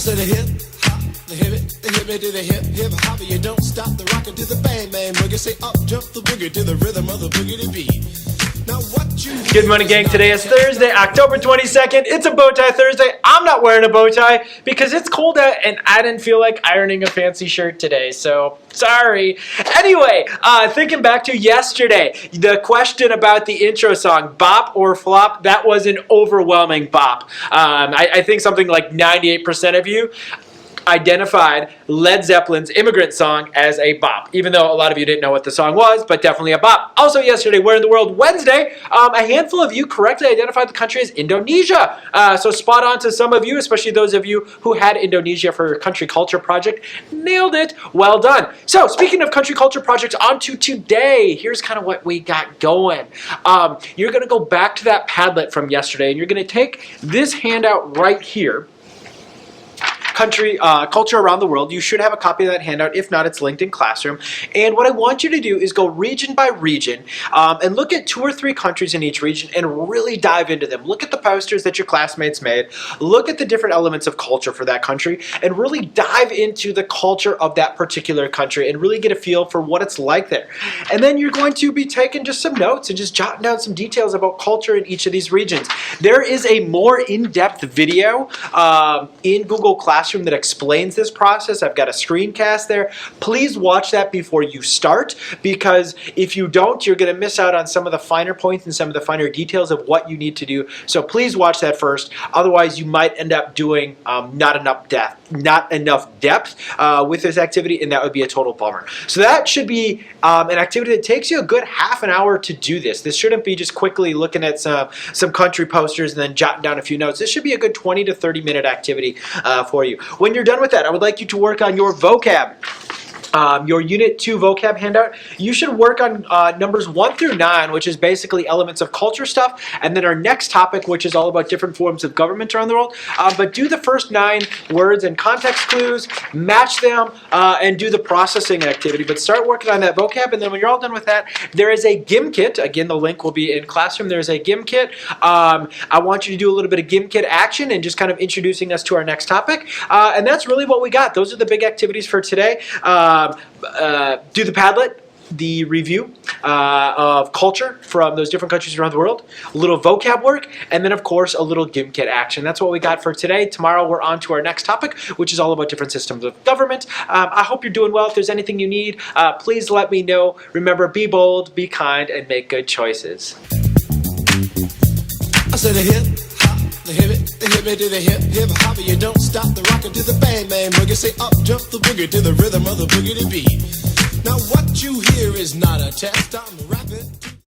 to the hip hop, the hip it to the hip hop. You don't stop the rockin' to the bang bang boogie. Say up jump the boogie to the rhythm of the boogie to beat. Now what you Good morning, gang. Today is Thursday, October 22nd. It's a bow tie Thursday. I'm not wearing a bow tie because it's cold out and I didn't feel like ironing a fancy shirt today, so sorry. Anyway, thinking back to yesterday, the question about the intro song, bop or flop, that was an overwhelming bop. I think something like 98% of you identified Led Zeppelin's Immigrant Song as a bop, even though a lot of you didn't know what the song was, but definitely a bop. Also yesterday, Where in the World Wednesday, a handful of you correctly identified the country as Indonesia. So spot on to some of you, especially those of you who had Indonesia for your country culture project. Nailed it. Well done. So speaking of country culture projects, on to today. Here's kind of what we got going. You're going to go back to that Padlet from yesterday, and you're going to take this handout right here, Country Culture Around the World. You should have a copy of that handout. If not, it's linked in Classroom. And what I want you to do is go region by region and look at 2 or 3 countries in each region and really dive into them. Look at the posters that your classmates made. Look at the different elements of culture for that country and really dive into the culture of that particular country and really get a feel for what it's like there. And then you're going to be taking just some notes and just jotting down some details about culture in each of these regions. There is a more in-depth video in Google Classroom that explains this process. I've got a screencast there. Please watch that before you start, because if you don't, you're going to miss out on some of the finer points and some of the finer details of what you need to do. So please watch that first. Otherwise, you might end up doing not enough depth with this activity, and that would be a total bummer. So that should be an activity that takes you a good half an hour to do this. This shouldn't be just quickly looking at some country posters and then jotting down a few notes. This should be a good 20 to 30 minute activity for you. When you're done with that, I would like you to work on your vocab. Your Unit 2 vocab handout, you should work on numbers 1 through 9, which is basically elements of culture stuff, and then our next topic, which is all about different forms of government around the world. But do the first 9 words and context clues, match them, and do the processing activity. But start working on that vocab, and then when you're all done with that, there is a GIM Kit. Again, the link will be in Classroom. There's a GIM Kit. I want you to do a little bit of GIM Kit action and just kind of introducing us to our next topic. And that's really what we got. Those are the big activities for today. Do the Padlet, the review of culture from those different countries around the world, a little vocab work, and then of course a little GIM Kit action. That's what we got for today. Tomorrow we're on to our next topic, which is all about different systems of government. I hope you're doing well. If there's anything you need, please let me know. Remember, be bold, be kind, and make good choices. I said the hip hop, the hip it to the hip hop. You don't stop the rockin' to the bang bang boogie. Say up jump the boogie to the rhythm of the boogie to beat. Now what you hear is not a test. I'm rapping.